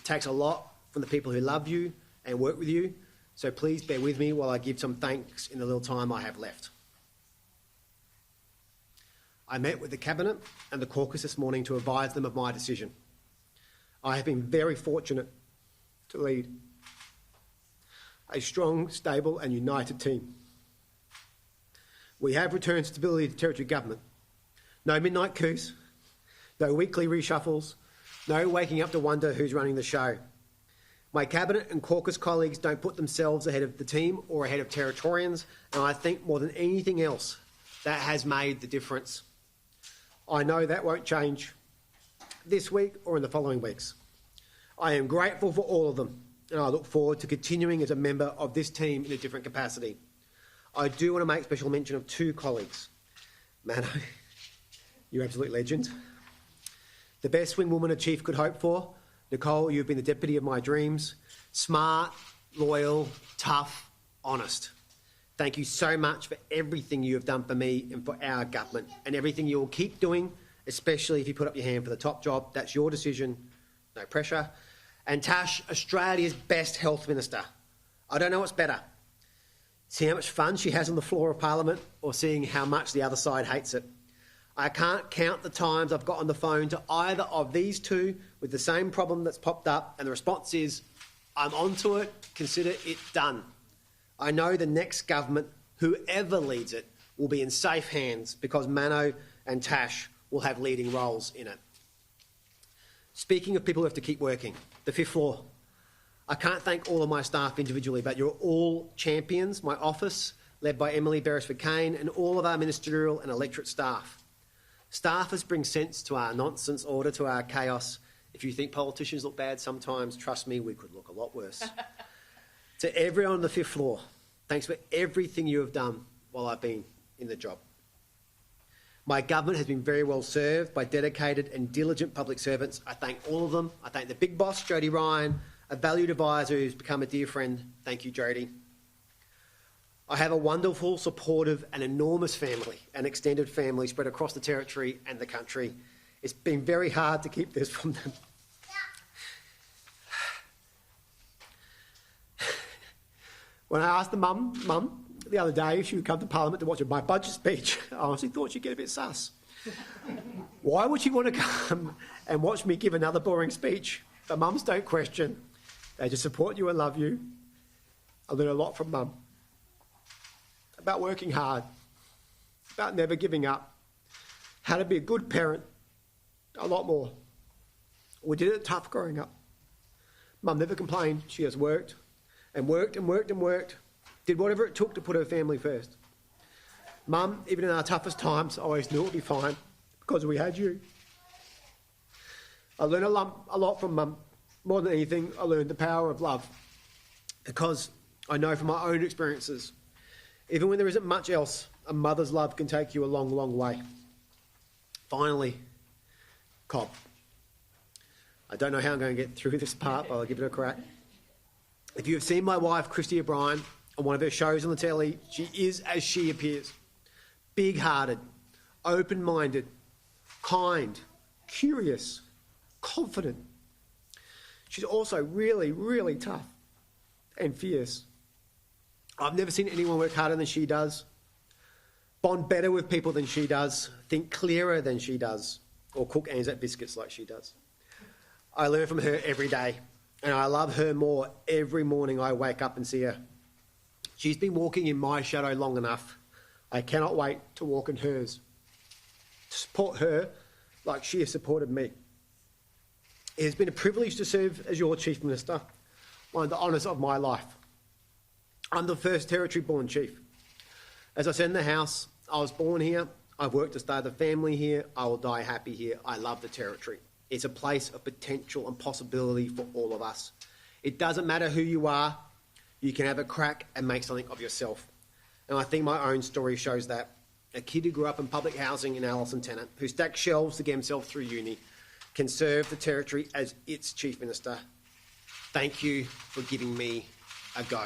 It takes a lot from the people who love you and work with you, so please bear with me while I give some thanks in the little time I have left. I met with the Cabinet and the caucus this morning to advise them of my decision. I have been very fortunate to lead a strong, stable and united team. We have returned stability to Territory Government. No midnight coups, no weekly reshuffles, no waking up to wonder who's running the show. My Cabinet and caucus colleagues don't put themselves ahead of the team or ahead of Territorians, and I think more than anything else, that has made the difference. I know that won't change this week or in the following weeks. I am grateful for all of them, and I look forward to continuing as a member of this team in a different capacity. I do want to make special mention of two colleagues. Mano, you're an absolute legend. The best wing woman a chief could hope for. Nicole, you've been the deputy of my dreams. Smart, loyal, tough, honest. Thank you so much for everything you have done for me and for our government, and everything you will keep doing, especially if you put up your hand for the top job. That's your decision, no pressure. And Tash, Australia's best health minister. I don't know what's better. See how much fun she has on the floor of Parliament, or seeing how much the other side hates it. I can't count the times I've got on the phone to either of these two with the same problem that's popped up, and the response is, I'm onto it, consider it done. I know the next government, whoever leads it, will be in safe hands because Mano and Tash will have leading roles in it. Speaking of people who have to keep working, the fifth floor. I can't thank all of my staff individually, but you're all champions. My office, led by Emily Beresford-Kane, and all of our ministerial and electorate staff. Staffers bring sense to our nonsense, order to our chaos. If you think politicians look bad sometimes, trust me, we could look a lot worse. To everyone on the fifth floor, thanks for everything you have done while I've been in the job. My government has been very well served by dedicated and diligent public servants. I thank all of them. I thank the big boss, Jodie Ryan, a valued advisor who's become a dear friend. Thank you, Jodie. I have a wonderful, supportive and enormous family, an extended family spread across the Territory and the country. It's been very hard to keep this from them. When I asked the mum the other day if she would come to Parliament to watch my budget speech, I honestly thought she'd get a bit sus. Why would she want to come and watch me give another boring speech? The mums don't question. They just support you and love you. I learn a lot from Mum. About working hard, about never giving up, how to be a good parent, a lot more. We did it tough growing up. Mum never complained. She has worked and worked and worked and worked, did whatever it took to put her family first. Mum, even in our toughest times, always knew it would be fine because we had you. I learned a lot from Mum. More than anything, I learned the power of love because I know from my own experiences, even when there isn't much else, a mother's love can take you a long, long way. Finally, Cobb. I don't know how I'm going to get through this part, but I'll give it a crack. If you have seen my wife, Christy O'Brien, on one of her shows on the telly, she is as she appears. Big-hearted, open-minded, kind, curious, confident. She's also really, really tough and fierce. I've never seen anyone work harder than she does, bond better with people than she does, think clearer than she does, or cook Anzac biscuits like she does. I learn from her every day, and I love her more every morning I wake up and see her. She's been walking in my shadow long enough. I cannot wait to walk in hers, to support her like she has supported me. It has been a privilege to serve as your Chief Minister, one of the honours of my life. I'm the first Territory-born chief. As I said in the House, I was born here, I've worked to start a family here, I will die happy here. I love the Territory. It's a place of potential and possibility for all of us. It doesn't matter who you are, you can have a crack and make something of yourself. And I think my own story shows that. A kid who grew up in public housing in Alison Tennant, who stacked shelves to get himself through uni, can serve the Territory as its Chief Minister. Thank you for giving me a go.